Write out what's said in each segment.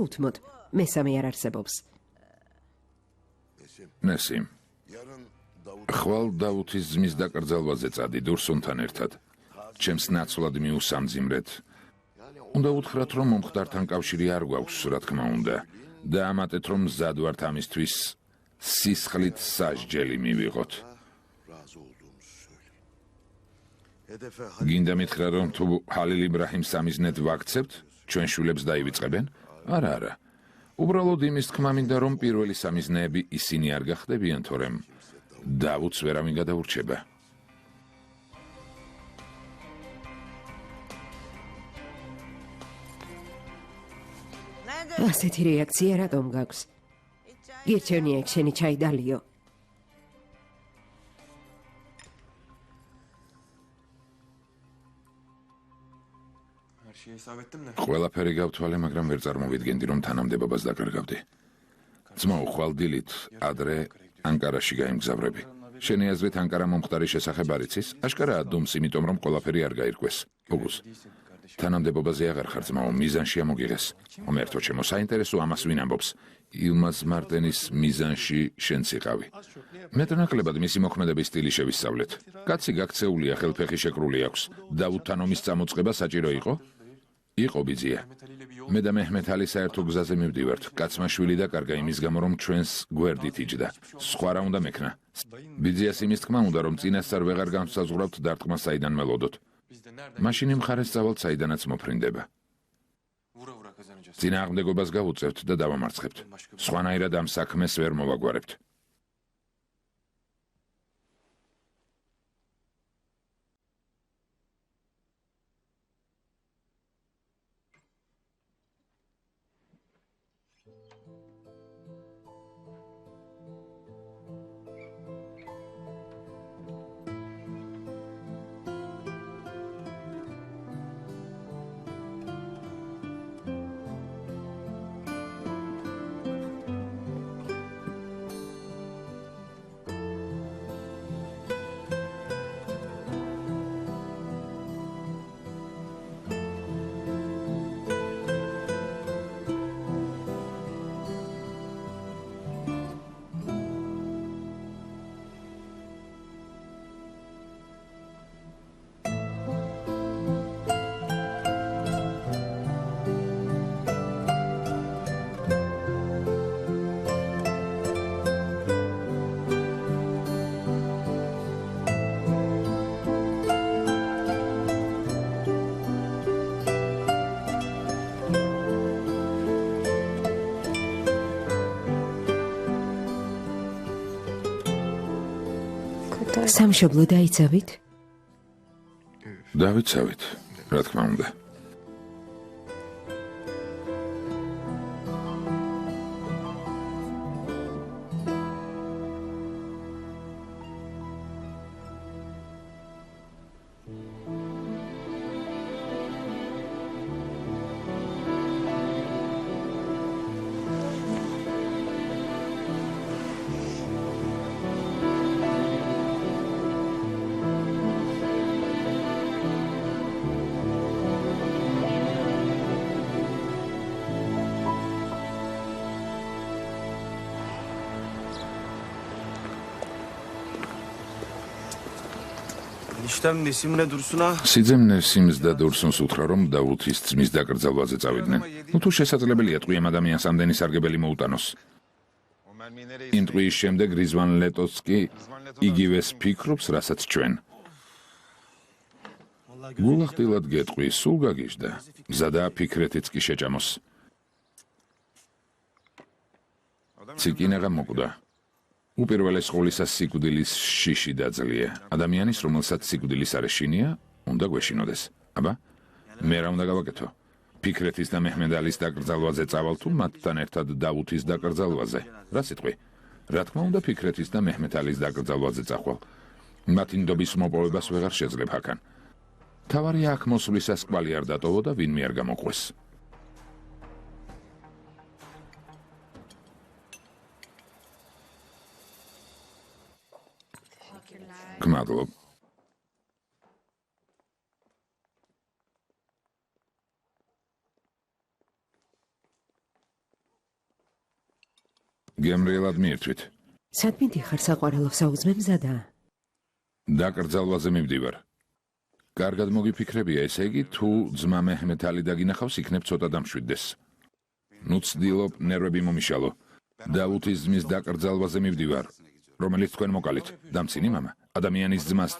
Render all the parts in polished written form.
უთმოთ, მესამე არ არსებობს. ნესიმ, ხვალ დაუთის ძმის დაკრძალვაზე წადი დურსუნთან ერთად. ჩემს ნაცვლად მიუსამძიმრეთ. უნდა უთხრათ, რომ მომხდართან კავშირი არ გვაქვს, რა თქმა უნდა, და ამატეთ, რომ მზად ვართ ამისთვის სისხლით სასჯელი მივიღოთ. გინდა მითხრა, რომ თუ ჰალილ იბრაჰიმს სამიზნედ ვაქცევთ, ჩვენ შვილებს დაივიწყებენ? არა. უბრალოდ იმის თქმა მინდა, რომ პირველი სამიზნეები ისინი არ გახდებიან, თორემ დავუთს ვერავინ გადაურჩება. ასეთი რეაქცია რატომ გაქვს? გირჩევნია ეგ შენი ჩაი დალიო. ყველაფერი გავთვალე, მაგრამ ვერ წარმოვიდგენდი, რომ თანამდებობას დაკარგავდი. ძმაო, ხვალ დილით ადრე ანკარაში გაემგზავრები. შენი აზრით ანკარა მომხდარი შესახებ არ იცის? აშკარაა დუმს, იმიტომ რომ ყველაფერი არ გაირკვეს. უგუს. თანამდებობაზე აღარ ხარ ძმაო, მიზანში ამოგიღეს. ღმერთო ჩემო, საინტერესო ამას ვინ ამბობს? ილმაზ მარტენის მიზანში შენც იყავი. მეტნაკლებად მისი მოქმედების სტილი შევისწავლეთ. კაცი გაქცეულია, ხელფეხი შეკრული აქვს. დაუთთან ომის წამოწყება საჭირო იყო? იყო ბიძია. მე და მეჰმეთ ალი საერთო გზაზე მივდივართ. კაცმა შვილი დაკარგა იმის გამო, რომ ჩვენს გვერდით იჯდა. სხვა რა უნდა მექნა? ბიძიას იმის თქმა უნდა, რომ წინასწარ ვეღარ განსაზღვრავთ დარტყმა საიდან მელოდოთ. მაშინ იმ მხარეს წავალთ, საიდანაც მოფრინდება. წინააღმდეგობას გავუწევთ და დავამარცხებთ. სხვანაირად ამ საქმეს ვერ მოვაგვარებთ. სამშობლო დაიცავით? დავიცავით, რა თქმა უნდა. სიძემ ნესიმს და დურსუნს უთხრა, რომ დაუთის ძმის დაკრძალვაზე წავიდნენ. თუ შესაძლებელია ტყვიამ ადამიანს ამდენი სარგებელი მოუტანოს. იმ ტყვის შემდეგ რიზვან ლეტოც კი იგივეს ფიქრობს, რასაც ჩვენ. გულახდილად გეტყვი, სულ გაგიჟდა. მზადაა ფიქრეთიც კი შეჭამოს. ციკინაღა მოკვდა. უპირველეს ყოვლისა სიკვდილის შიში დაძლია. ადამიანის, რომელსაც სიკვდილის არე შინია, უნდა გვეშინოდეს. აბა, მე რა უნდა გავაკეთო? ფიქრეთის და მეჰმედ ალის დაკრძალვაზე წავალ თუ მათთან ერთად დაუთის დაკრძალვაზე? რა სიტყვი? რა თქმა უნდა ფიქრეთის და მეჰმედ ალის დაკრძალვაზე წახვალ. მათი ნდობის მოპოვებას ვეღარ შეძლებ აქან. თავარია აქ მოსვლისას კვალი არ დატოვო და ვინმე არ გამოყვეს. გმადლობ. გემრიელად მიირთვით. სად მიდიხარ საყვარელო საუზმე მზადა? დაკრძალვაზე მივდივარ. კარგად მოგიფიქრებია, ესე იგი, თუ ძმა მეჰმეთალი დაგინახავს, იქნებ ცოტა დამშვიდდეს. ნუ ცდილობ ნერვები მომიშალო. დავუთის ძმის დაკრძალვაზე მივდივარ, რომელიც თქვენ მოკალით. დამცინი მამა, ადამიანის ძმას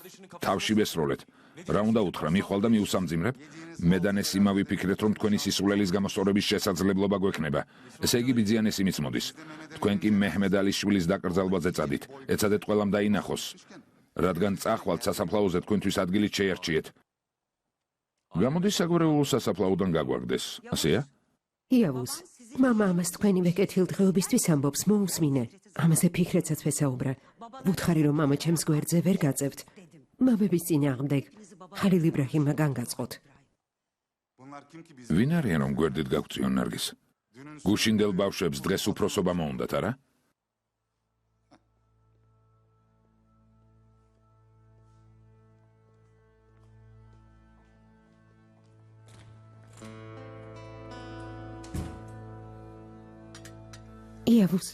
თავში ვესროლეთ. რა უნდა უთხრა, მიხვალ და მიუსამძიმრებ? მედანეს იმავი ფიქრეთ, რომ თქვენი სისულელის გამოსწორების შესაძლებლობა გვექნება. ესე იგი, ბიძიანესი მიცმოდის. თქვენ კი მეჰმედალის შვილის დაკრძალვაზე წადით. ეცადეთ ყველამ დაინახოს. რადგან წახვალთ სასაფლაოზე თქვენთვის ადგილით შეერჩიეთ. გამოდის საგვარეულო სასაფლაოდან გაგვაგდეს, ასეა? იავუს, მამა ამას თქვენივე კეთილდღეობისთვის ამბობს, მოусმინე. ამაზე ფიქრეთსაც ვესაუბრა. ვუთხარი, რომ მამა ჩემს გვერდზე ვერ გაწევთ. მამების წინააღმდეგ ხალილ იბრაჰიმმა განგაწყოთ. ვინ არიან, რომ გვერდით გაგვწიონ ნარგის? გუშინდელ ბავშვებს დღეს უფროსობა მოუნდათ, არა? იავუს,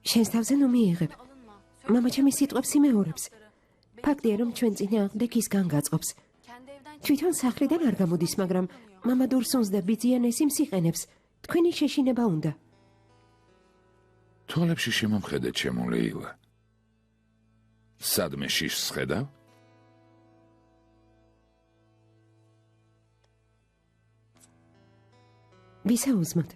შენს თავზე ნუ მიიღებ. მამა ჩემი სიტყვებს იმეორებს. ფაქტია, რომ ჩვენ წინააღმდეგ ის განგაწყობს. თვითონ სახლიდან არ გამოდის, მაგრამ მამა დურსუნს და ბიძიანეს იმს იყენებს. თქვენი შეშინება უნდა. თვალებში შემომხედე, ჩემო ლეილა. სადმე შიშს ხედავ? ვისაუზმოთ?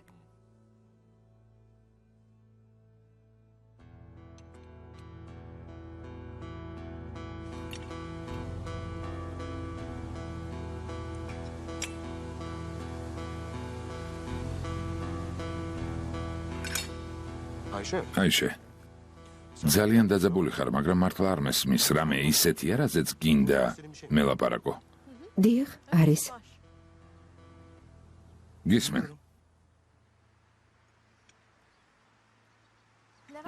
აიშე, ძალიან დაძაბული ხარ, მაგრამ მართლა არ მესმის, რამე ისეთია, რაზეც გინდა მელაპარაკო. დიახ, არის. გისმენ.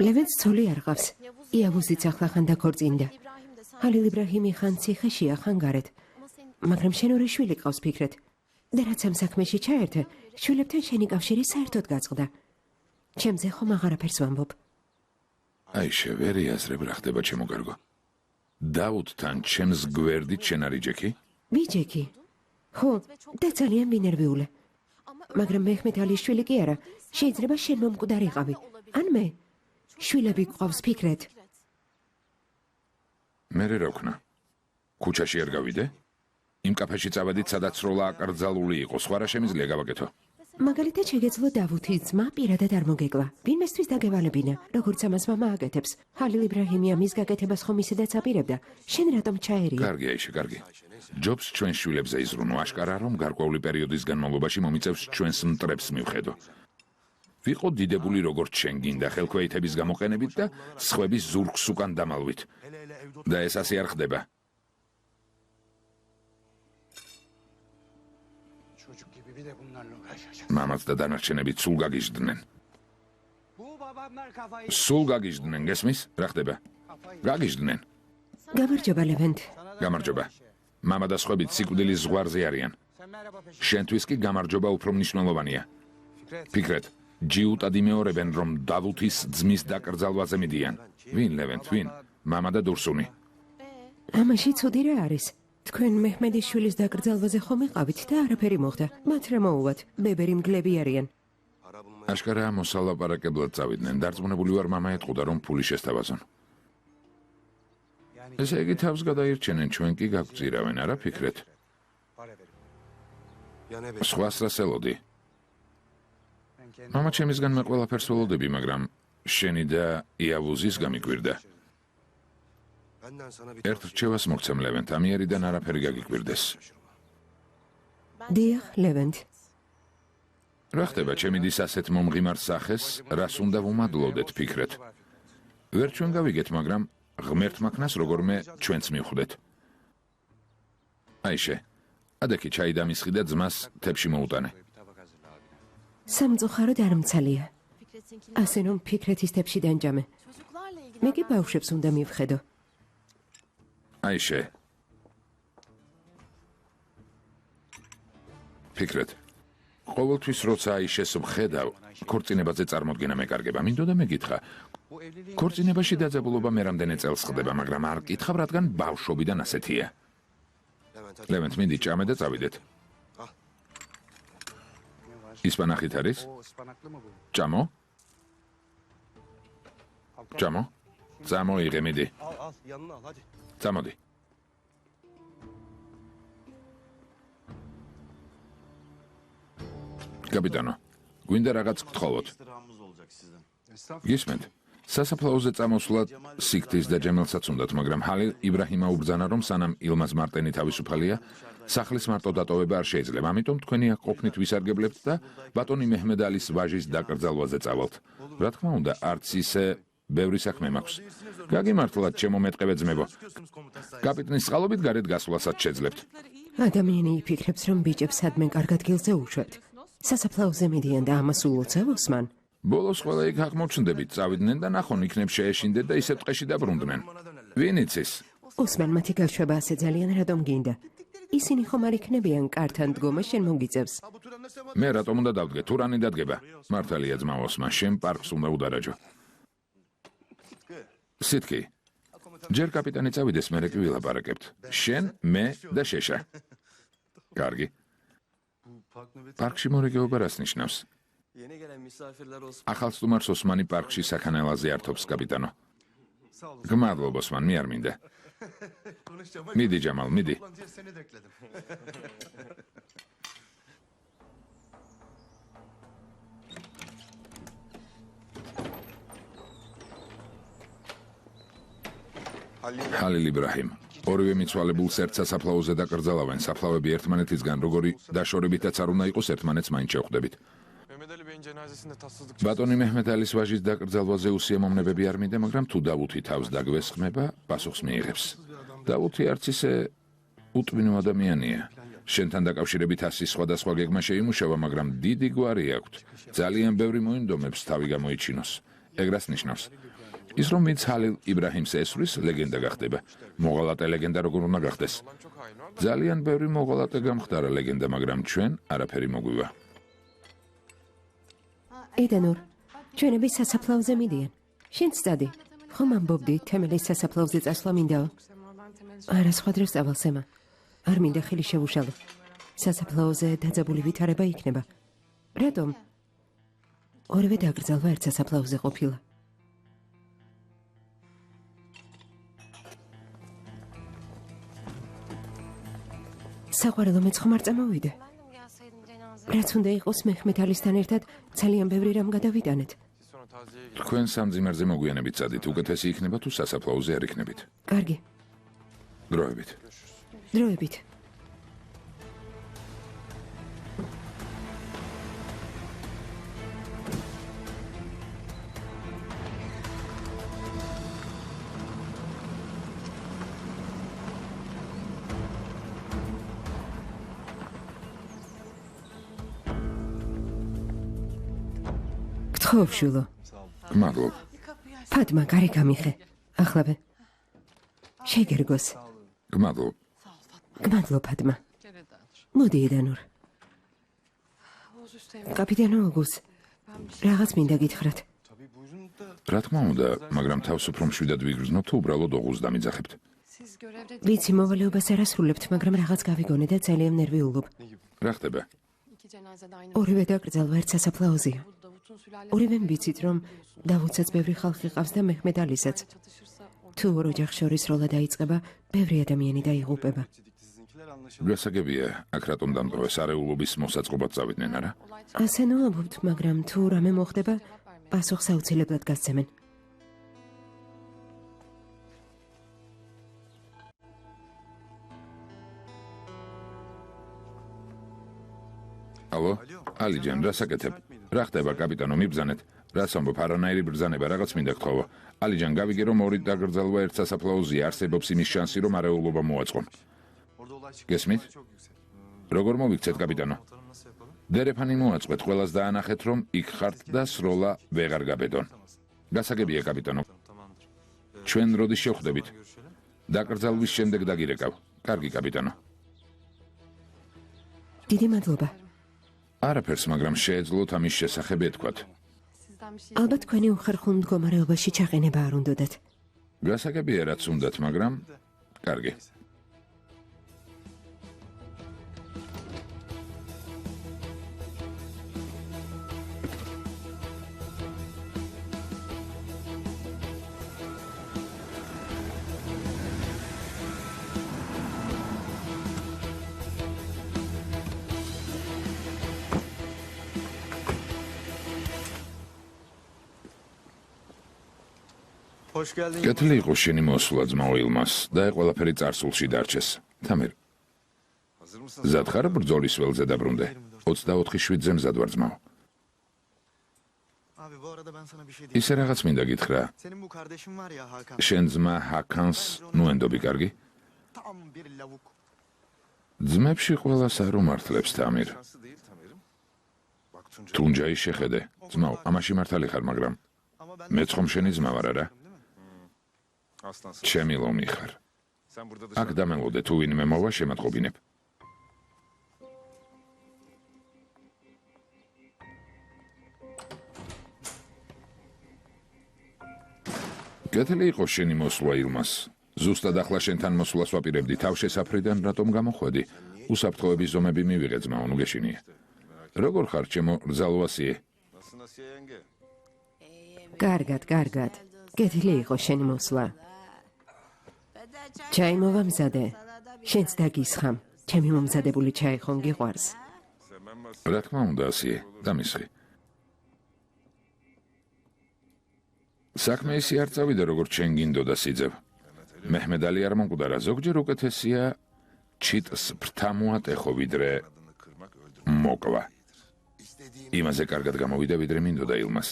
ლევენს ცოლი არ ყავს. იავუსიც ახლახან დაქორწინდა. ხალილ იბრაჰიმი ხან ციხეშია, ხან გარეთ. მაგრამ შენ ორი შვილი ყავს ფიქრეთ. და რაც ამ საქმეში ჩაერთე, შვილებთან შენი კავშირი საერთოდ გაწყდა. ჩემზე ხომ აღარაფერს ვამბობ. აიშე, ვერ იაზრებ რა ხდება, ჩემო კარგო. დაუდთან ჩემს გვერდით შენ არ იჯექი? ვიჯექი. ხო, და ძალიან ვინერვიულე. მაგრამ მეჰმედალის შვილი კი არა, შეიძლება შენ მომკვდარიყავი. ან მე? შვილები გყავს ფიქრეთ. მერე რა ვქნა? ქუჩაში არ გავიდე? იმ კაფეში წავედით, სადაც სროლა აკრძალული იყო, სხვა რა შემიძლია გავაკეთო? მაგალითად შეგეძლო დავუთის ძმა პირადად არ მოგეკლა. ვინმესთვის დაგევალებინა, როგორც ამას მამა აკეთებს. ხალილ იბრაჰიმი ამის გაკეთებას ხომ ისედაც აპირებდა. შენ რატომ ჩაერია? კარგი, აიშე, კარგი. ჯობს ჩვენ შვილებზე იზრუნო, აშკარა რომ გარკვეული პერიოდის განმავლობაში მომიწევს ჩვენს მტრებს მივხედო. ვიყო დიდებული როგორც შენ გინდა ხელქვეითების გამოყენებით და სხვების ზურგს უკან დამალვით. და ეს ასე არ ხდება. მამაც და დანარჩენები სულ გაგიჟდნენ. სულ გაგიჟდნენ, გესმის? რა ხდება? გაგიჟდნენ. გამარჯობა ლევენტ. გამარჯობა. მამა და სხვები სიკვდილის ზღვარზე არიან. შენთვის კი გამარჯობა უფრო მნიშვნელოვანია. ფიქრეთ, ჯიუტად იმეორებენ, რომ დავუთის ძმის დაკრძალვაზე მიდიან. ვინ ლევენტ, ვინ? მამა და დურსუნი. ამაში ცუდი რა არის? თქვენ მეჰმედის შვილის დაკრძალვაზე ხომ იყავით და არაფერი მოხდა. მათ რა მოუვათ? ბებერი მგლები არიან. აშკარაა მოსალაპარაკებლად წავიდნენ. დარწმუნებული ვარ, მამა ეტყოდა, რომ ფული შესთავაზონ. ესე იგი თავს გადაირჩენენ, ჩვენ კი გაგვწირავენ, არა ფიქრეთ? სხვას რას ელოდი? მამა ჩემისგან მე ყველაფერს ველოდები, მაგრამ შენი და იავუზის გამიკვირდა. ერთ რჩევას მოგცემ ლევენტ, ამიერიდან არაფერი გაგიკვირდეს. დიახ, ლევენტ. რა ხდება, ჩემი დის ასეთ მომღიმარ სახეს, რას უნდა ვუმადლოდეთ ფიქრეთ? ვერ ჩვენ გავიგეთ, მაგრამ ღმერთმა ქნას როგორმე ჩვენც მივხვდეთ. აიშე, ადექი ჩაი დამისხი და ძმას თებში მოუტანე. სამწუხაროდ არ მცალია. ასე რომ ფიქრეთის თებში დანჯამე. მე კი ბავშვებს უნდა მივხედო. აიშე. ფიქრეთ. ყოველთვის როცა აიშეს ვხედავ, ქორწინებაზე წარმოდგენა მეკარგება. მინდოდა მეკითხა. ქორწინებაში დაძაბულობა მე რამდენი წელს ხდება, მაგრამ არ კითხავ, რადგან ბავშვობიდან ასეთია. ლევენტ, მინდი ჭამე და წავიდეთ. ისპანახით არის? ჭამო? ჭამო? წამოიღე, მიდი. წამოდი. კაპიტანო, გვინდა რაღაც გთხოვოთ. გისმენთ? სასაფლაოზე წამოსვლა სიქთის და ჯემელსაც უნდათ, მაგრამ ჰალილ იბრაჰიმა უბრძანა, რომ სანამ ილმაზ მარტენი თავისუფალია, სახლის მარტო დატოვება არ შეიძლება. ამიტომ თქვენი აქ ყოფნით ვისარგებლებთ და ბატონი მეჰმედ ალის ვაჟის დაკრძალვაზე წავალთ. რა თქმა უნდა, არც ისე ბევრი საქმე მაქვს. გაგიმართლათ, ჩემო მეტყევე ძმებო. კაპიტნის წყალობით გარეთ გასვლასაც შეძლებთ. ადამიანი იფიქრებს, რომ ბიჭებს სადმე კარგ ადგილზე უშვებთ. სასაფლაოზე მიდიან და ამას ულოცავ მან. ბოლოს ყველა იქ აღმოჩნდებით, წავიდნენ და ნახონ იქნებ შეეშინდეთ და ისევ ტყეში დაბრუნდნენ. ვინ იცის? ოსმან მათი გაშვება ასე ძალიან რატომ გინდა? ისინი ხომ არ იქნებიან კართან დგომა შენ მოგიწევს. მე რატომ უნდა დავდგე? თუ რანი დადგება? მართალია ძმა ოსმან, შენ პარკს უნდა udaraჯო. სიტკი. ჯერ კაპიტანი წავიდეს, მერე კი ვილაპარაკებთ. შენ, მე და შეშა. კარგი. პარკში მორიგეობა რას ნიშნავს? ახალ სტუმარს ოსმანი პარკში საქანელაზე ართობს, კაპიტანო. გმადლობ ოსმან, მე არ მინდა. მიდი ჯამალ, მიდი. ჰალილ იბრაჰიმ. ორივე მიცვალებულს ერთ სასაფლაოზე დაკრძალავენ. საფლავები ერთმანეთისგან როგორი დაშორებითაც არ უნდა იყოს, ერთმანეთს მაინც შევხვდებით. ბატონი მეჰმედ ალის ვაჟის დაკრძალვაზე უსიამოვნებები არ მინდა, მაგრამ თუ დავუთი თავს დაგვესხმება, პასუხს მიიღებს. დავუთი არც ისე უტვინო ადამიანია. შენთან დაკავშირებით 100 სხვადასხვა გეგმა შეიმუშავა, მაგრამ დიდი გვარი აქვთ. ძალიან ბევრი მოინდომებს თავი გამოიჩინოს. ეგრას ნიშნავს. ის რომ ვინც ჰალილ იბრაჰიმს ესვრის, ლეგენდა გახდება. მოღალატე ლეგენდა როგორ უნდა გახდეს. ძალიან ბევრი მოღალატე გამხდარა ლეგენდა, მაგრამ ჩვენ არაფერი მოგვივა. ედენურ, ჩვენები სასაფლაოზე მიდიან. შენც წადი. ხომ ამბობდი, თემელის სასაფლაოზე წასვლა მინდაო? არა, სხვა დროს წავალ სემა. არ მინდა ხელი შევუშალო. სასაფლაოზე დაძაბული ვითარება იქნება. რატომ? ორივე დაკრძალვა ერთ სასაფლაოზე ყოფილა. საყვარელო, მეც ხომ არ წამოვიდე? რაც უნდა იყოს მეჰმედ ალისთან ერთად ძალიან ბევრი რამ გადავიტანეთ. თქვენ სამძიმერზე მოგვიანებით წადით, უკეთესი იქნება თუ სასაფლაოზე არ იქნებით. კარგი. დროებით. დროებით. გთხოვშულო. გმადლობ. ფატმა, გარე გამიხე. ახლავე. შეგერგოს. გმადლობ. გმადლობ, ფატმა. მოდი, ედანურ. კაპიტან ოგუს, რაღაც მინდა გითხრათ. რა თქმა უნდა, მაგრამ თავს უფრო მშვიდად ვიგრძნობ თუ უბრალოდ ოღუს დამიძახებთ. ვიცი, მოვალეობას არ ასრულებთ, მაგრამ რაღაც გავიგონე და ძალიან ნერვიულობ. რა ხდება? ორივე დაკრძალვა ერთ სასაფლაოზეა. ორივემ ვიცით, რომ დავუცაც ბევრი ხალხი ყავს და მეჰმედ ალისაც. თუ ორ ოჯახს შორის როლა დაიწყება, ბევრი ადამიანი დაიღუპება. გასაგებია, აქ რატომ დამტოვეს არეულობის მოსაწყობად წავიდნენ, არა? ასე ნუამობთ, მაგრამ თუ რამე მოხდება, პასუხს აუცილებლად გასცემენ. ალო, ალიჯან, რა საკეთებ? რა ხდება, კაპიტანო, მიბრძანეთ. რას ამბობ, არანაირი ბრძანება, რაღაც მინდა გთხოვო. ალიჯან, გავიგე, რომ ორი დაკრძალვა ერთ სასაფლაოზეა, არსებობს იმის შანსი, რომ არეულობა მოაწყონ. გესმით? როგორ მოვიქცეთ, კაპიტანო? დერეფანი მოაწყეთ, ყველას დაანახეთ, რომ იქ ხართ და სროლა ვეღარ გაბედონ. გასაგებია, კაპიტანო. ჩვენ როდის შევხვდებით? დაკრძალვის შემდეგ დაგირეკავ. კარგი, კაპიტანო. დიდი მადლობა. არაფერს, მაგრამ შეეძლოთ ამის შესახებ ეთქვათ. ალბათ თქვენი უხერხულ მდგომარეობაში ჩაყენება არ უნდოდათ. გასაგებია რაც უნდათ, მაგრამ კარგი. კეთილი იყო შენი მოსვლა ძმაო ილმას და ყველაფერი წარსულში დარჩეს. თამარ. ზად ხარ ბრძოლის ველზე დაბრუნდე? 24/7-ზე მზად ვარ ძმაო. ისე რაღაც მინდა გითხრა. შენ ძმა ჰაკანს ნუენდობი კარგი? ძმებში ყველას არ უმართლებს თამარ. თუნჯაი შეხედე. ძმაო, ამაში მართალი ხარ, მაგრამ მეც ხომ შენი ძმა ვარ არა? ჩემი ლომი ხარ. აქ დამელოდე თუ ვინმე მოვა შემატყობინებ. კეთილი იყო შენი მოსვლა ილმას. ზუსტად ახლა შენთან მოსვლას ვაპირებდი თავშესაფრიდან რატომ გამოხვედი? უსაფრთხოების ზომები მივიღე ძმაო, ნუ გეშინია. როგორ ხარ ჩემო რძალვასიე? კარგად. კეთილი იყო შენი მოსვლა. ჩაი მოვამზადე. შენც დაგისხამ. ჩემი მომზადებული ჩაი ხომ გიყვარს? რა თქმა უნდა, ასიე, დამისხი. საქმე ისე არ წავიდა, როგორც შენ გინდოდა სიძებ. მეჰმედალი არ მომკვდარა, ზოგჯერ უკეთესია ჩიტს ფრთა მოატეხო, ვიდრე მოკლა. იმაზე კარგად გამოვიდა, ვიდრე მინდოდა ილმას.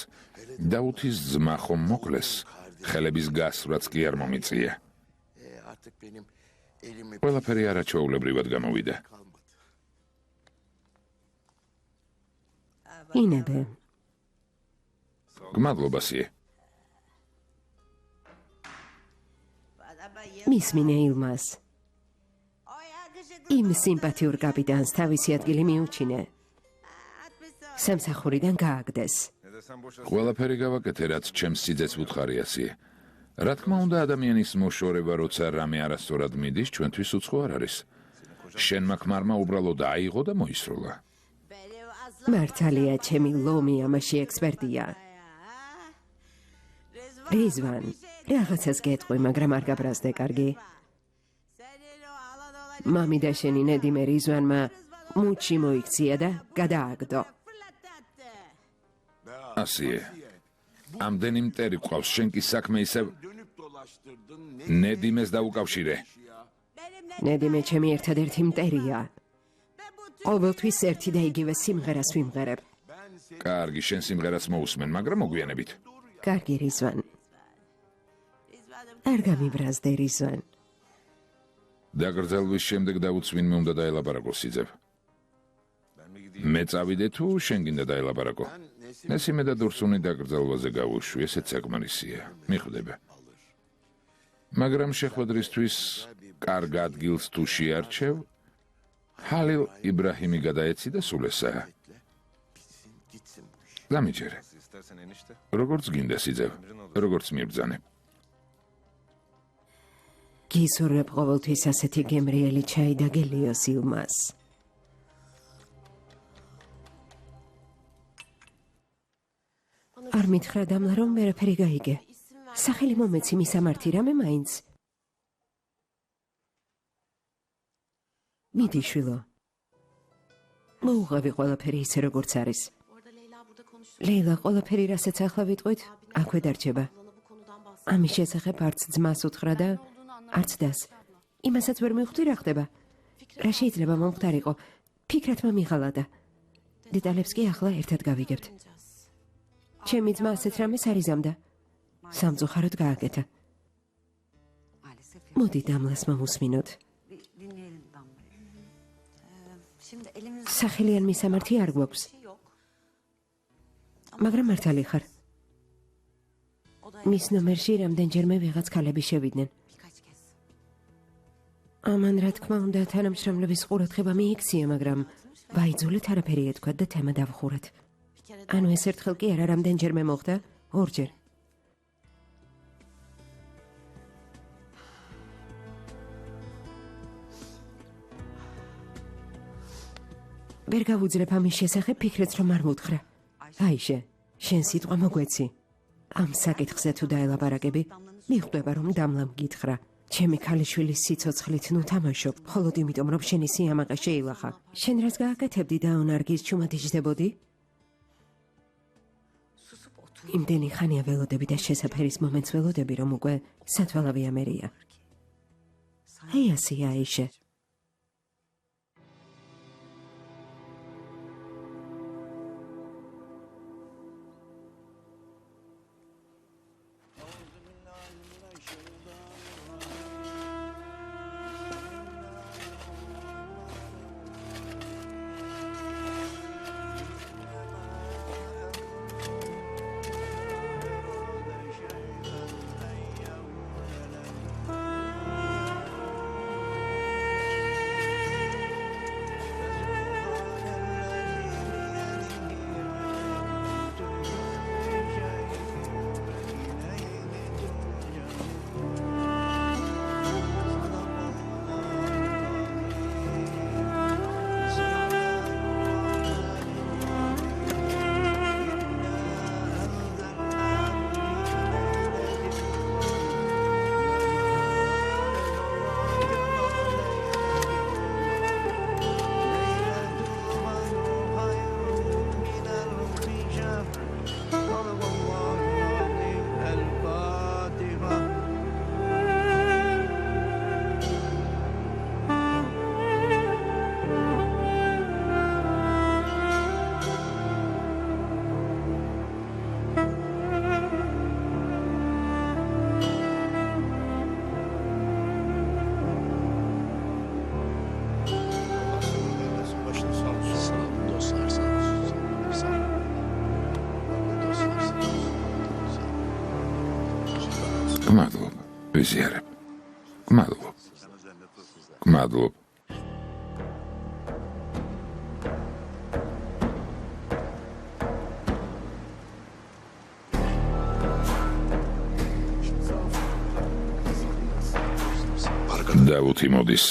დაუთის ძმა ხომ მოკლეს, ხელების გასვრაც კი არ მომიწია. ყველაფერი არაჩვეულებრივად გამოვიდა. ინებე. გმადლობა სიე. მისმინე ილმას. იმ სიმპათიურ კაპიტანს თავისი ადგილი მიუჩინე. სამსახურიდან გააგდეს. ყველაფერი გავაკეთე, რაც ჩემს სიძეც ვუთხარია სიე. რა თქმა უნდა, ადამიანის მოშორება, როცა რამე არასწორად მიდის, ჩვენთვის უცხო არ არის. შენმა ქმარმა უბრალოდ აიღო და მოისროლა. მართალია, ჩემი ლომი ამაში ექსპერტია. რიзвან, რაღაცას გეტყვი, მაგრამ არ გაბრაზდე, კარგი? მამი და შენი ნედიმე რიзвანმა მუჩი მოიქცია და გადააგდო. ასიე. ამდენი მტერი ყავს, შენ კი საქმე ისევ ნედიმეს დაუკავშირე. ნედიმე ჩემი ერთადერთი მტერია. ყოველთვის ერთი და იგივე სიმღერას ვიმღერებ. კარგი, შენ სიმღერას მოусმენ, მაგრამ მოგვიანებით. კარგი რიзвან. არ გამიბრაზდე რიзвან. დაგრძელვის შემდეგ დაუცვინმე უნდა დაელაპარაკო სიძებ. მე წავიდე თუ შენ გინდა დაელაპარაკო? ნესიმე და დურსუნი დაგრძელვაზე გავუშვი, ესეც საკმარისია. მიხვდება. მაგრამ შეხვედრისთვის კარგ ადგილს თუ შეარჩევ, ჰალილ იბრაჰიმი გადაეცი და სულ ესაა. დამიჯერე. როგორც გინდა სიძებ, როგორც მიბრძანებ. გისურვებ ყოველთვის ასეთი გემრიელი ჩაი და გელიოს ილმას. არ მითხრა დამლა, რომ ვერაფერი გაიგე. სახელი მომეცი მისამართი რამე მაინც. მიდი შვილო. მოუღები ყველაფერი ისე როგორც არის. ლეილა, ყველაფერი რასაც ახლა ვიტყვით, აქვე დარჩება. ამის შესახებ არც ძმას უთხრა და არც დას. იმასაც ვერ მივხვდი რა ხდება. რა შეიძლება მომხდარიყო, ფიქრად მომიღალა. დეტალებს კი ახლა ერთად გავიგებთ. ჩემი ძმა ასეთ რამეს არ იზამდა. სამწუხაროდ გააკეთა. მოდი დამლას მომუსმინოთ. სახელიან მისამართი არ გვაქვს. მაგრამ მართალი ხარ. მის ნომერში რამდენჯერმე ვიღაც ქალები შევიდნენ. ამან რა თქმა უნდა თანამშრომლების ყურადღება მიიქცია, მაგრამ ვაიძულეთ არაფერი ეთქვათ და თემა დავხურეთ. ანუ ეს ერთხელ კი არა, რამდენჯერმე მოხდა? ორჯერ. ვერ გავუძლებ ამის შესახებ ფიქრეც რომ არ მუთხრა. აიშე, შენ სიტყვა მოგვეცი. ამ საკითხზე თუ დაელაპარაკები, მიხვდება რომ დამლამ გითხრა. ჩემი ქალიშვილის სიცოცხლით ნუ თამაშობ, მხოლოდ იმიტომ რომ შენი სიამაყე შეილახა. შენ რას გააკეთებდი და ონარგის ჩუმად იჯდებოდი? იმდენი ხანია ველოდები და შესაფერის მომენტს ველოდები, რომ უკვე სათვალავი ამერია. აი ასია აიშე. გმადლობ, ვიზიარებ. გმადლობ. გმადლობ. დავუთი მოდის.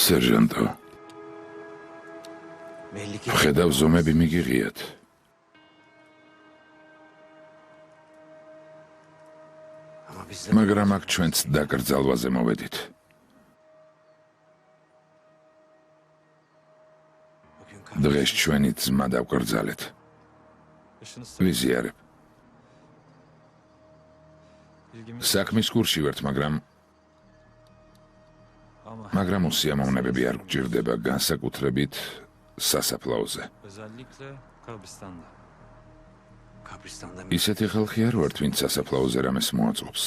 სერჟანტო, ხედავ ზომები მიგიღიათ. მაგრამ აქ ჩვენც დაკრძალვაზე მოვედით. დღეს ჩვენი ძმა დავკრძალეთ. ვიზიარებ. საქმის კურსში ვართ, მაგრამ მაგრამ უსიამოვნებები არ გჭირდება განსაკუთრებით სასაფლაოზე. ისეთი ხალხი არ ვართ, ვინც სასაფლაოზე რამეს მოაწყობს.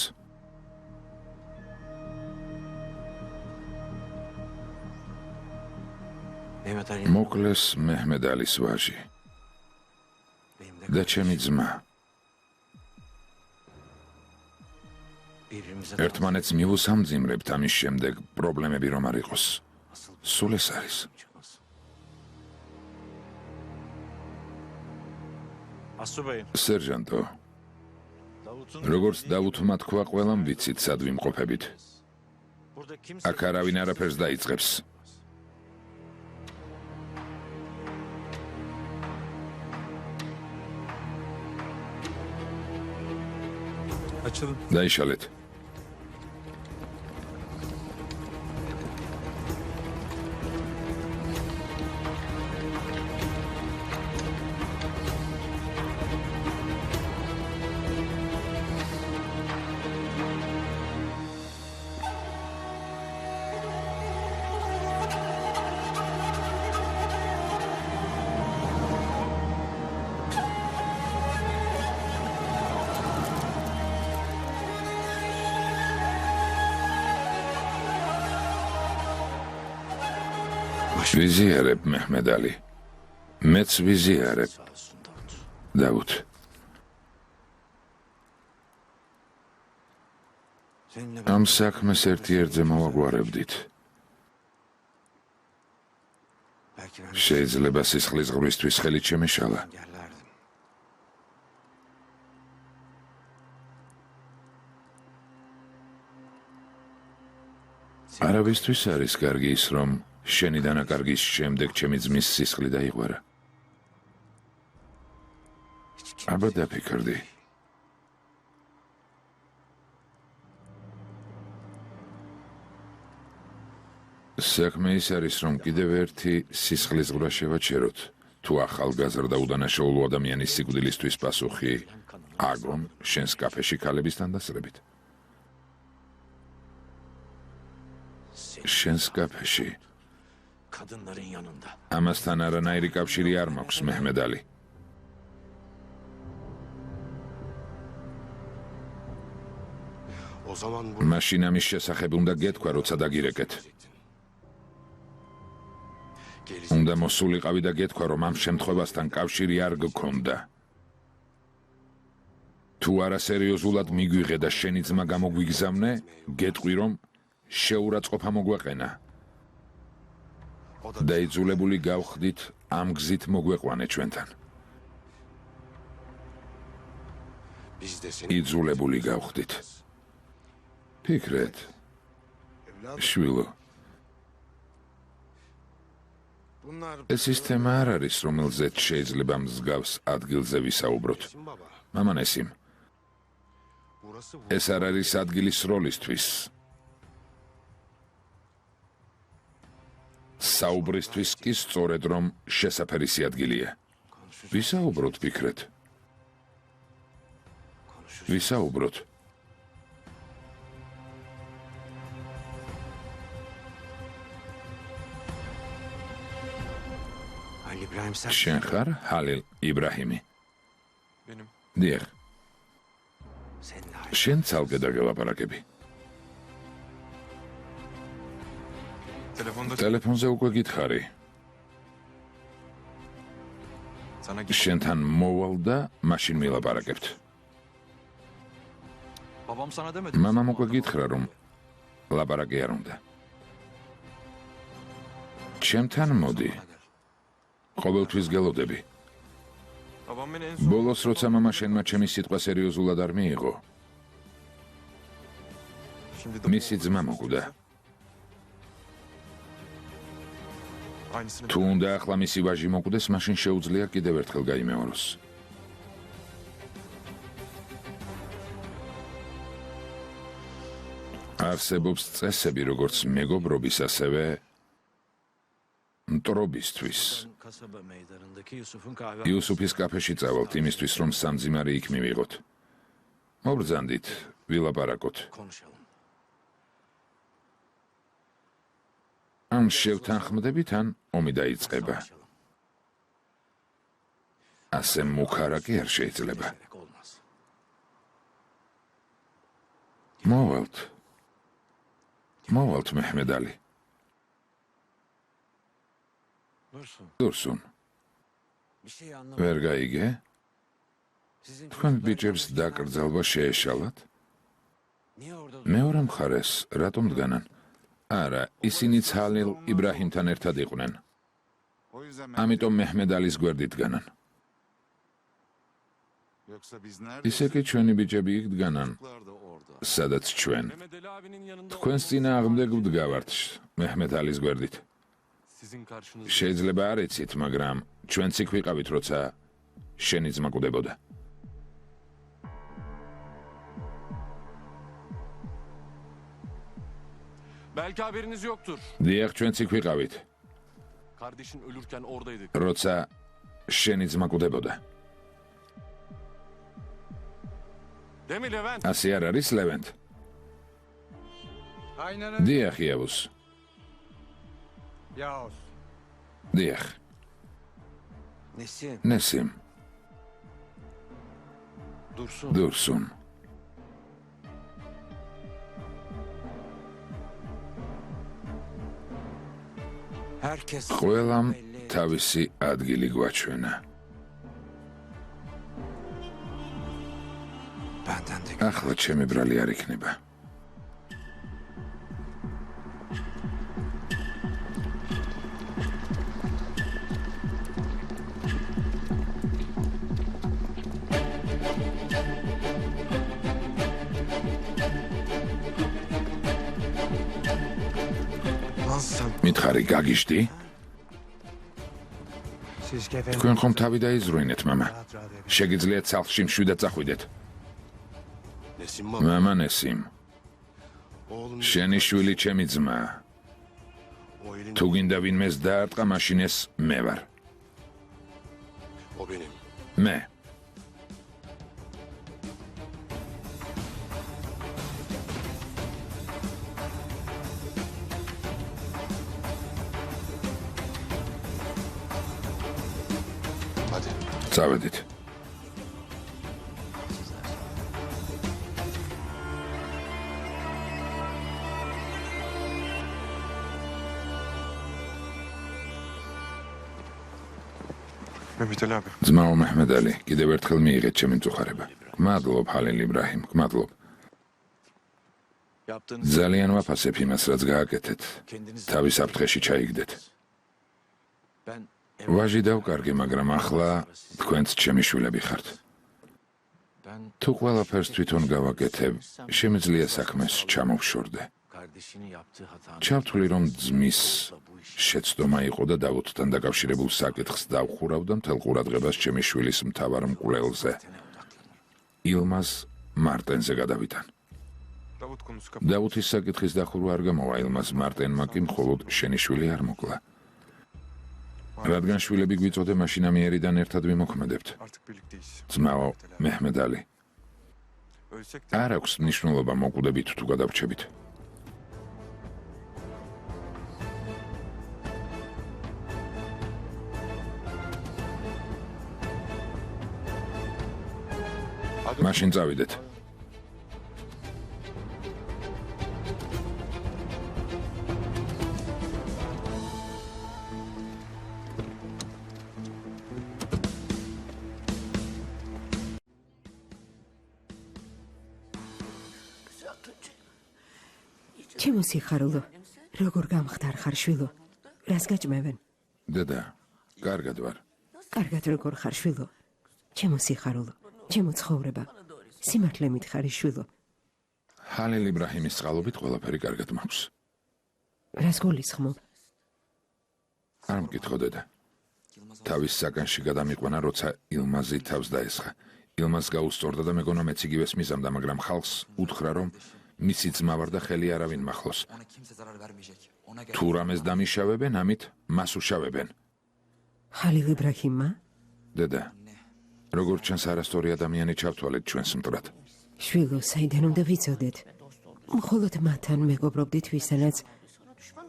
მოკლეს მეჰმედ ალის ვაჟი და ჩემი ძმა. ერთმანეთს მივუსამძიმრებთ, ამის შემდეგ პრობლემები რომ არ იყოს. სულ ეს არის. სერჟანტო, როგორც დაუთმა თქვა, ყველამ ვიცით, სად ვიმყოფებით. აქ არავინ არაფერს დაიწყებს. დაიშალეთ. ვიზიარებ მეჰმედ ალი. მეც ვიზიარებ დაუთ. ამ საქმეს ერთ-ერთზე მოვაგვარებდით. შეიძლება სისხლის ღვრისთვის ხელით შემეშალა. არავისთვის არის კარგი ის, რომ შენი დანაკარგის შემდეგ ჩემი ძმის სისხლი დაიღვარა. აბა დაფიქრდი. საქმე ის არის, რომ კიდევ ერთი სისხლის ღვრა შევაჩეროთ. თუ ახალგაზრდა უდანაშაულო ადამიანის სიკვდილისთვის პასუხი აგონ შენს კაფეში ქალებისთან დასწრებით. შენს კაფეში. ამასთან არანაირი კავშირი არ მაქვს, მეჰმედ ალი. მაშინ ამის შესახებ უნდა გეთქვა, როცა დაგირეკეთ. უნდა მოსულიყავი და გეთქვა, რომ ამ შემთხვევასთან კავშირი არ გქონდა. თუ არასერიოზულად მიგვიღე და შენი ძმა გამოგვიგზავნე, გეტყვი, რომ შეურაცხყოფა მოგვეყენა. და იძულებული გავხდით ამ გზით მოგვეყვანე ჩვენთან. იძულებული გავხდით. ფიქრეთ, შვილო. ეს ის თემა არ არის, რომელზეც შეიძლება მსგავს ადგილზე ვისაუბროთ. მამანესიმ, ეს არ არის ადგილი სროლისთვის. საუბრისთვის კი სწორედ რომ შესაფერისი ადგილია. ვისაუბროთ, ფიქრეთ. ვისაუბროთ. შენ ხარ ჰალილ იბრაჰიმი? დიახ. შენ ცალკე დაგელაპარაკები. ტელეფონზე უკვე გითხარი. შენთან მოვალ და მაშინ მილაპარაკებთ. მამამ უკვე გითხრა, რომ ლაპარაკი არ უნდა. ჩემთან მოდი. ყოველთვის გელოდები. ბოლოს როცა მამა შენმა ჩემი სიტყვა სერიოზულად არ მიიღო, მისი ძმა მოკვდა. თუ უნდა ახლა მისი ვაჟი მოკვდეს, მაშინ შეუძლია კიდევ ერთხელ გაიმეოროს. არსებობს წესები, როგორც მეგობრობის, ასევე მტრობისთვის. იუსუფის კაფეში წავალთ იმისთვის, რომ სამძიმარი იქ მივიღოთ. მობრძანდით, ვილაპარაკოთ. ან შევთანხმდებით, ან ომი დაიწყება. ასე მუქარა კი არ შეიძლება. მოვალთ მეჰმედალი. დურსუნ. ვერ გაიგე? თქვენ ბიჭებს დაკრძალვა შეეშალათ? მეორე მხარეს რატომ დგანან? არა, ისინიც ჰალილ იბრაჰიმთან ერთად იყვნენ. ამიტომ მეჰმედალის გვერდით დგანან. ისე კი ჩვენი ბიჭები იქ დგანან, სადაც ჩვენ. თქვენს წინააღმდეგ ვდგავართ მეჰმედალის გვერდით. შეიძლება არ იცით, მაგრამ ჩვენც იქ ვიყავით, როცა შენი ძმა კვდებოდა. Belki haberiniz yoktur. დიახ, ჩვენც იქ ვიყავით, Kardeşin ölürken oradaydık. როცა შენი ძმა კვდებოდა. Değil mi Levent? ასე არ არის, ლევენტ? Aynen დიახ, იავუს. Yavuz. დიახ, Nesin? ნესიმ, Dursun. დურსუნ. Herkes ყველამ თავისი ადგილი გვაჩვენა. benden de ახლა ჩემი ბრალი არ იქნება. Nasıl? მითხარი გაგიშტი? Siz kefenizi თქვენ ხომ თავი დაიზრუინეთ, მამა? შეგიძლიათ სახლში მშვიდად წახვიდეთ. Nesin მამა ნესიმ, შენი შვილი ჩემი ძმა. თუ გინდა ვინმეს დაარტყა, მაშინ ეს მე ვარ. O benim. მე. Hadi. წავედით. Mehmet Ali abi. ძმაო მეჰმედალი, კიდევ ერთხელ მიიღეთ ჩემი მწუხარება. გმადლობ, ჰალილ იბრაჰიმ, გმადლობ. Yaptığınız ძალიან ვაფასებ იმას, რაც გააკეთეთ. kendiniz თავის საფრთხეში ჩაიგდეთ. ben ვაჟი დავკარგი, მაგრამ ახლა თქვენც ჩემი შვილები ხართ. ben თუ ყველაფერს თვითონ გავაკეთებ, შემიძლია საქმეს ჩამოვშორდე. kardeşinin yaptığı hatanın ჩავთვლი, რომ ძმის შეცდომა იყო და დავუთთან დაკავშირებულ საკითხს დავხურავ და მთელ ყურადღებას ჩემი შვილის მთავარ მკვლელზე, ილმაზ მარტენზე გადავიტან. Davut konusu დავუთის საკითხის დახურვა არ გამოვა, ილმაზ მარტენმა კი მხოლოდ შენი შვილი არ მოკლა. რადგან შვილები გვიწოდე, მაშინ ამიერიდან ერთად ვიმოქმედებთ. artık birlikteyiz. ძმაო მეჰმედალი, Ölsek de არ აქვს მნიშვნელობა მოკვდებით თუ გადავრჩებით. მაშინ წავიდეთ. ჩემო სიხარულო, როგორ გამხდარ ხარ შვილო? რას გაჭმევენ? დედა, კარგად ვარ. კარგად როგორ ხარ შვილო? ჩემო სიხარულო, ჩემო ცხოვრება. სიმართლე მითხარი შვილო. ჰალილ იბრაჰიმის წყალობით ყველაფერი კარგად მაქვს. რას გულისხმობ? არ მკითხო დედა. თავის საკანში გადამიყვანა, როცა ილმაზი თავს დაესხა. ილმაზ გაუსწორდა და მეგონა მეც იგივეს მიზამდა, მაგრამ ხალხს უთხრა, რომ მისი ძმა ვარ და ხელი არავინ მახლოს. ona kimse zarar vermeyecek. Ona თუ რამეს დამიშავებენ, ამით მას უშავებენ. ხალილ იბრაჰიმმა? დედა, როგორც ჩანს არასწორი ადამიანი ჩავთვალეთ ჩვენს მტრად. შვილო, საიდან უნდა ვიცოდეთ? მხოლოდ მათთან მეგობრობდით, ვისთანაც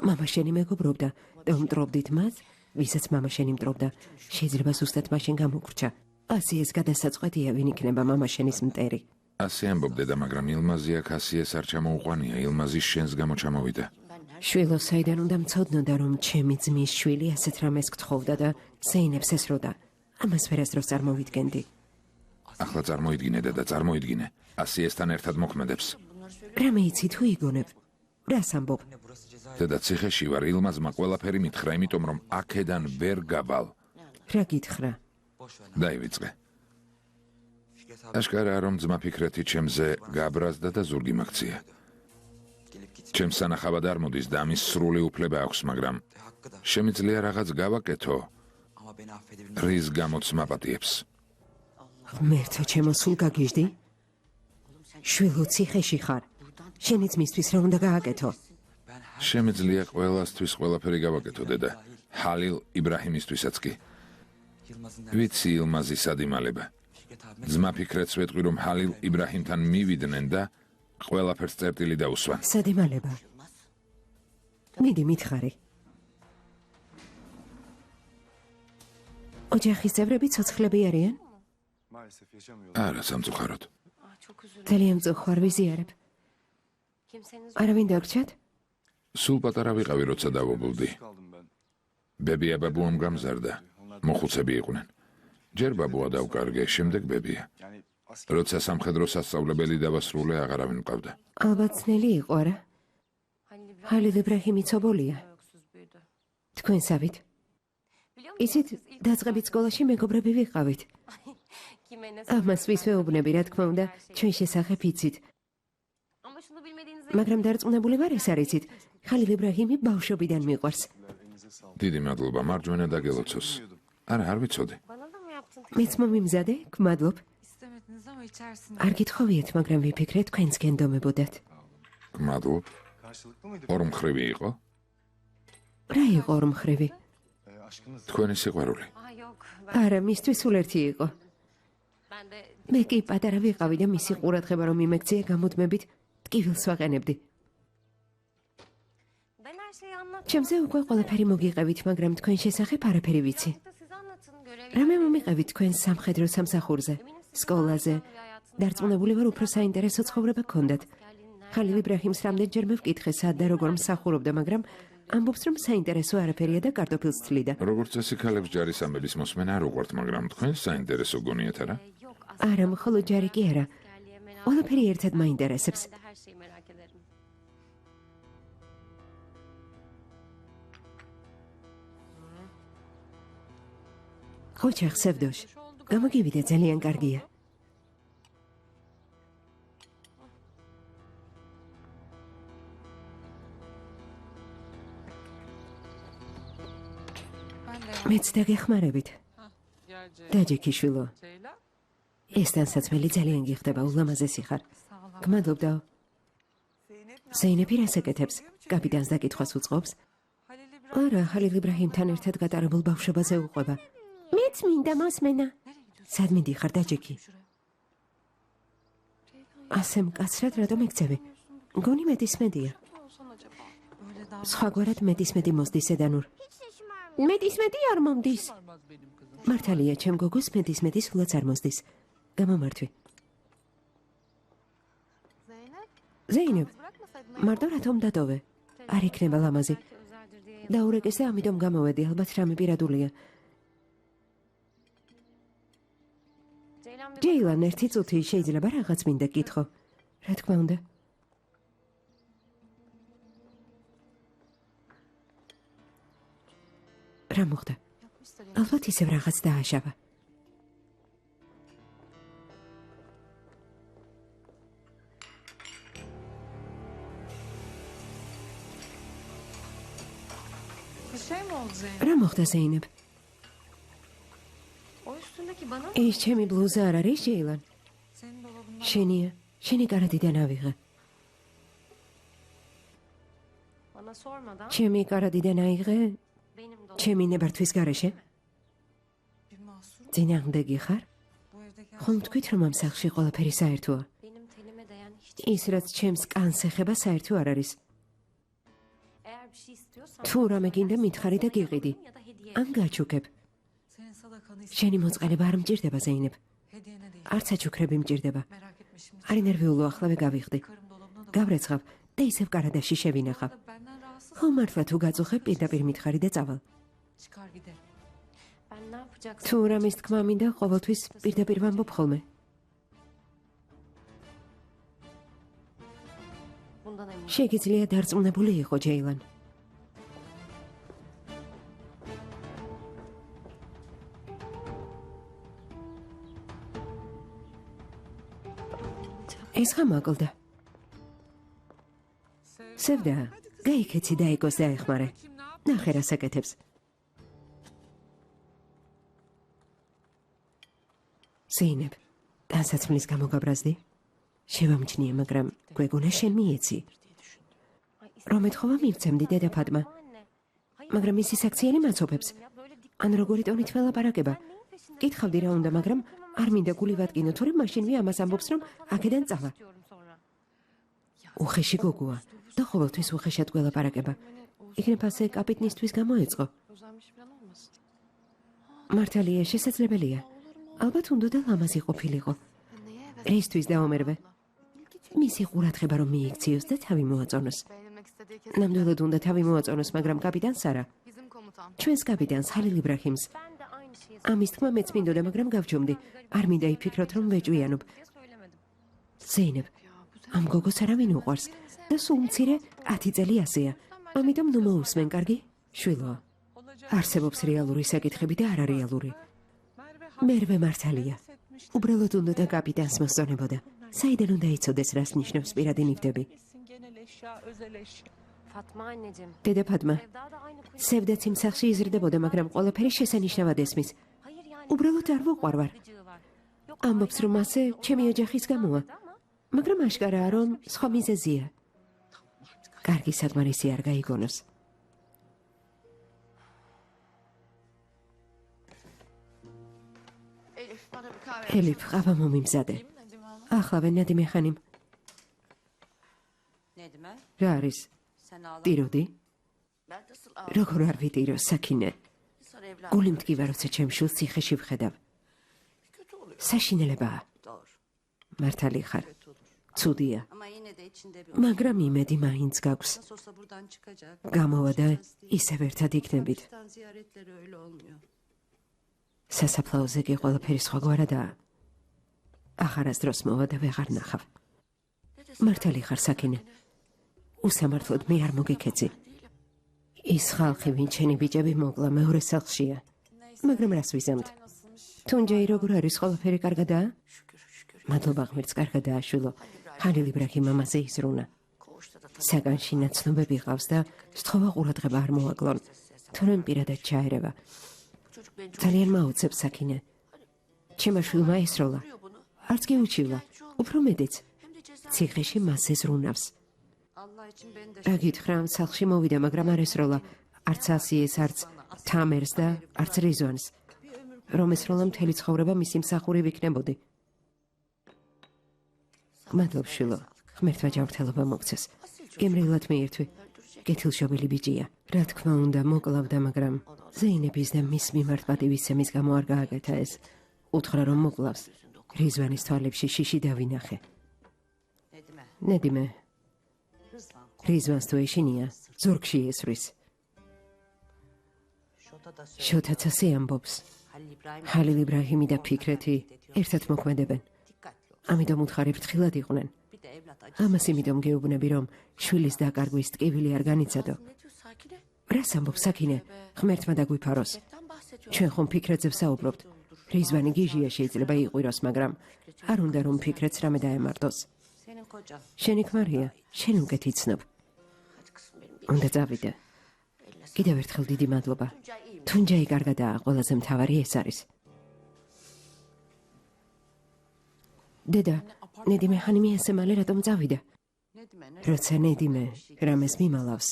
მამა შენი მეგობრობდა და უმტრობდით მას, ვისაც მამა შენი მტრობდა. შეიძლება ზუსტად მაშინ გამოგრჩა. ასე ეს გადასაწყვეტია, ვინ იქნება მამა შენის მტერი. ასე ამბობდე და მაგრამ ილმაზი აქ ასე ეს არ ჩამოუყვანია. ილმაზი შენს გამო ჩამოვიდა. შვილო საიდან უნდა მცოდნოდა, რომ ჩემი ძმის შვილი ასეთ რამეს გთხოვდა და ზეინებს ესროდა. ამას ვერასდროს წარმოვიდგენდი. ახლა წარმოიდგინე და წარმოიდგინე. ასე ესთან ერთად მოქმედებს. რამე იცი თუ იგონებ? რას ამბობ? დედა ციხეში ვარ, ილმაზმა ყველაფერი მითხრა, იმიტომ რომ აქედან ვერ გავალ. რა გითხრა? დაივიწყე. აშკარაა რომ ძმა ფიქრეთი ჩემზე გაბრაზდა და ზურგი მაქცია. ჩემს სანახავად არ მოდის და ამის სრული უფლება აქვს, მაგრამ შემიძლია რაღაც გავაკეთო, რის გამოც მაპატიებს. ღმერთო ჩემო, სულ გაგიჟდი? შვილო ციხეში ხარ. შენი ძმისთვის რა უნდა გააკეთო? შემიძლია ყველასთვის ყველაფერი გავაკეთო, დედა. ჰალილ იბრაჰიმისთვისაც კი. ვიცი ილმაზი სად იმალება. ძმა ფიქრეთს ვეტყვი, რომ ჰალილ იბრაჰიმთან მივიდნენ და ყველაფერს წერტილი დაუსვან. სად იმალება? მიდი მითხარი. ოჯახის წევრები ცოცხლები არიან? Maalesef yaşamıyorlar. არა, სამწუხაროდ. ძალიან მწუხვარ, ვიზიარებ. არავინ დაგრჩათ? სულ პატარა ვიყავი, როცა დავობლდი. Kaldım ben. ბებია ბაბუამ გამზარდა. მოხუცები იყვნენ. ჯერ ბაბუა დავკარგე, შემდეგ ბებია. Yani asker როცა სამხედრო სასწავლებელი დავასრულე, აღარავინ მყავდა. ალბათ ძნელი იყო რა. ჰალილ იბრაჰიმი ცობოლია. თქვენსავით. იცით, დაწყებით სკოლაში მეგობრები ვიყავით. ამას ვის ვეუბნები, რა თქმა უნდა, ჩვენ შესახებ იცით. მაგრამ დარწმუნებული ვარ, ეს არ იცით. ჰალილ იბრაჰიმი ბავშვობიდან მიყვარს. elinize sağlık. დიდი მადლობა, მარჯვენა დაგელოცოს. არა, არ ვიცოდი. მეც მომიმზადე, გმადლობ. İstemediniz ama içerisinde. არ გითხოვიეთ, მაგრამ ვიფიქრე თქვენს გენდომებოდათ. გმადლობ. Karşılıklı mıydı? ორმხრივი იყო რა იყო ორმხრივი? Aşkınız. თქვენი სიყვარული. არა, მისთვის სულ ერთი იყო. მე კი პატარა ვიყავი და მისი ყურადღება რომ იმექცია გამუდმებით ტკივილს ვაყენებდი. ჩემზე უკვე ყველაფერი მოგიყევით, მაგრამ თქვენ შესახებ არაფერი ვიცი. რამე მომიყევით თქვენ სამხედრო სამსახურზე, სკოლაზე. დარწმუნებული ვარ, უფრო საინტერესო ცხოვრება გქონდათ. ჰალილ იბრაჰიმს რამდენჯერმე ვკითხე, სად და როგორ მსახურობდა, მაგრამ ამბობს, რომ საინტერესო არაფერია და კარტოფილს თლიდა. როგორც წესი ქალებს ჯარის ამბების მოსმენა არ უყვართ, მაგრამ თქვენ საინტერესო გონიათ არა? არა, მხოლოდ ჯარი კი არა. ყველაფერი ერთად მაინტერესებს. ოჯახ სევდოშ. გამოგივიდე, ძალიან კარგია. მეც დაგეხმარებით. დაჯექიშვილო. Ceyla. ეს თანსაცმელი ძალიან გიხდება, ულამაზესი ხარ. გმადლობ. ზეინები რას ეკეთებს? კაპიტანს დაკითხვას უწყობს? Halil İbrahim. არა, ჰალილ იბრაჰიმთან ერთად გატარებულ ბავშვობაზე უყვება. მეც მინდა მოსმენა. სად მიდიხარ, დაჯექი? ასე მკაცრად რატომ ეკცევი? გონი მეტისმედია. Olsan acaba? Böyle davranmaz სხვაგვარად მეტისმედი მოსდის ედანურ. მეტისმედი არ მომდის. benim kızım. მართალია, ჩემ გოგოს მეტისმედი სულაც არ მოსდის. გამომართვი. ზეინებ, მარტო რატომ დატოვე? არ იქნება ლამაზი. დაურეკეს და ამიტომ გამოვედი, ალბათ რამე პირადულია. ჯეილან, ერთი წუთი შეიძლება რაღაც მინდა გითხო. რა თქმა უნდა. რა მოხდა? ალბათ ისევ რაღაც დააშავა. Bir şey mi oldu Zeynep? რა მოხდა ზეინებ? O üstündeki bana mı? ეს ჩემი ბლუზა არ არის, ჯეილან? Senin dolabından შენია. შენი კარადიდან ავიღე. Bana sormadan ჩემი კარადიდან აიღე? benim dolabım. ჩემი ნებართვის გარეშე? bir mahsur. ძინააღმდეგი ხარ? Bu evdeki ხომ თქვით, რომ ამ სახლში ყველაფერი საერთოა? Benim tenime değen hiç. ის რაც ჩემს კანს ეხება საერთო არ არის. Eğer bir şey istiyorsan თუ რამე გინდა მითხარი და გიყიდი. ya da hediye. ან გაჩუქებ. Senin sadakanı istedim. შენი მოწყალება არ მჭირდება, ზეინებ. Hediyene değil. არც საჩუქრები მჭირდება. Merak etme şimdi. არ ინერვიულო ახლა გავიხდი. Karım dolabına da გავრეცხავ და ისევ კარადაში შევინახავ. da benden rahatsız. ხო მართლა თუ გაწუხებ პირდაპირ მითხარი და წავალ. Çıkar giderim. Ben ne yapacaksın? თუ რამის თქმა მინდა ყოველთვის პირდაპირ ვამბობ ხოლმე. Bundan eminim. შეგიძლია დარწმუნებული იყო ჯეილან. ეს გამაკლდა. სევდა, გაიქეცი და ეკოს დაეხმარე. ნახე რა საკეთებს. ზეინებ, დასაცმლის გამო გაბრაზდი? შევამჩნიე, მაგრამ გვეგონა შენ მიეცი. რომ ეთხოვა მივცემდი დედა ფატმა, Anne. Hayır. მაგრამ ისი საქციელი მაცობებს. Ya böyle dik- ან როგორი ტონით ველაპარაკება. კითხავდი რა უნდა, მაგრამ არ მინდა გული ვატკინო, თორემ მაშინვე ამას ამბობს, რომ აქედან წავა. istiyorum sonra. უხეში გოგოა და ყოველთვის უხეშად გველაპარაკება. იქნებ ასე კაპიტნისთვის გამოეწყო. Uzanmış falan olmasın. მართალია, შესაძლებელია. ალბათ უნდა და ლამაზი ყოფილიყო. რისთვის დაომერვე? მისი ყურადღება რომ მიიქციოს და თავი მოაწონოს. Beğenilmek istediği kesin ნამდვილად უნდა თავი მოაწონოს, მაგრამ კაპიტანს არა. bizim komutan. ჩვენს კაპიტანს ჰალილ იბრაჰიმს. Ben de aynı şeyi ამის თქმა მეც მინდოდა, მაგრამ გავჯომდი. არ მინდა იფიქროთ, რომ ვეჭვიანობ. söylemedim. ზეინებ, ამ გოგოს არავინ უყვარს და სულ მცირე 10 წელი ასეა. ამიტომ ნუ მოусმენ, კარგი? შვილო, არსებობს რეალური საკითხები და არარეალური. მერვე მართალია. უბრალოდ უნდა და კაპიტანს მოსწონებოდა. საიდან უნდა იცოდეს, რას ნიშნავს პირადი ნივთები. Fatma anneciğim. დედა ფატმა, Sevda da aynı kuyruğu. სევდაც იმ სახლში იზრდებოდა, მაგრამ ყველაფერი შესანიშნავად ესმის. Hayır yani. უბრალოდ არ ვუყვარვარ. Gıcığı var. Yok ამბობს, რომ ასე ჩემი ოჯახის გამოა. მაგრამ აშკარაა, რომ სხვა მიზეზია. კარგი საკმარისი არ გაიგონოს. Elif bana bir kahve. ელიფ, ყავა მომიმზადე. ახლავე ნადიმე ხანიმ. Nedime, რა არის? sen ağla. ტიროდი? Ben nasıl ağlarım? როგორ არ ვიტირო, საკინე. Sonra evlendim. გული მткиვა, როცა ჩემ შულს ციხეში ვხედავ. Kötü oluyor. საშინელებაა. Doğru. მართალი ხარ. ცუდია. Ama yine de içinde bir მაგრამ იმედი მაინც გაქვს. nasıl olsa buradan çıkacak. გამოვა და ისევ ერთად იქნებით. Pakistan ziyaretleri öyle olmuyor. სასაფლაოზე კი ყველაფერი სხვაგვარადაა. ახარასდროს მოვა და ვეღარ ნახავ. მართალი ხარ, საკინე. უსამართლოდ მე არ მოგიქეცი. ის ხალხი, ვინ ჩენი ბიჭები მოკლა, მეორე სახლშია. მაგრამ რას ვიზამთ? თუნჯეი როგორ არის, ყველაფერი კარგადაა? მადლობა ღმერთს, კარგადაა, შვილო. ჰალილ იბრაჰიმ მამაზე იზრუნა. Koğuşta da საგანში ნაცნობები ყავს და სთხოვა ყურადღება არ მოაკლონ. თორემ პირადად ჩაერევა. bu çocuk beni çok ძალიან მაუცებს, საკინე. ჩემო შვილმა ესროლა. არც კი უჩივლა, უფრო მეტიც. hem de ceza ციხეში მასზე ზრუნავს. Allah için beni de რა გითხრა, სახლში მოვიდა, მაგრამ არ ესროლა. არც ასიეს, არც თამერს და არც რიზვანს. რომ ესროლა, მთელი ცხოვრება მისი მსახური ვიქნებოდი. მადლობ, შვილო. ღმერთმა ჯანმრთელობა მოგცეს. გემრიელად მიირთვი. კეთილშობილი ბიჭია. რა თქმა უნდა, მოკლავდა, მაგრამ ზეინების და მის მიმართ პატივისცემის გამო არ გააკეთა ეს. უთხრა, რომ მოკლავს. რიზვანის თვალებში შიში დავინახე. Nedime. ნედიმე, Rızvan. რიზვანს თუ ეშინია, ზურგში ესვრის. Şota da söyle. შოთაც ასე ამბობს. Halil İbrahim. ჰალილ იბრაჰიმი და ფიქრეთი ერთად მოქმედებენ. Dikkatli ol. ამიტომ უთხარი ფრთხილად იყვნენ. Bir de evlat acı. ამას იმედომ გეუბნები, რომ შვილის დაკარგვის ტკივილი არ განიცადო. ne diyor sakine? რას ამბობს, საკინე? ღმერთმა დაგვიფაროს. Neden bahsediyor? ჩვენ ხომ ფიქრეთზე ვსაუბრობთ. რიზვანი გიჟია, შეიძლება იყვიროს, მაგრამ არ უნდა რომ ფიქრეთს რამე დაემართოს. Senin kocan. შენი ქმარია, შენ უკეთ იცნობ. Hadi kızım benim. უნდა წავიდე. კიდევ ერთხელ დიდი მადლობა. Tuncay iyi mi? თუნჯაი კარგადაა, ყველაზე მთავარი ეს არის. დედა, ნედიმე ხანიმი ასე მალე რატომ წავიდა? Nedime ne? როცა ნედიმე რამეს მიმალავს,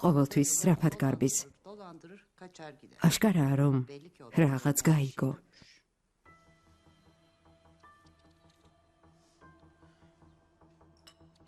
ყოველთვის სწრაფად გარბის. Dolandırır, kaçar gider. აშკარაა რომ Belli ki o რაღაც გაიგო.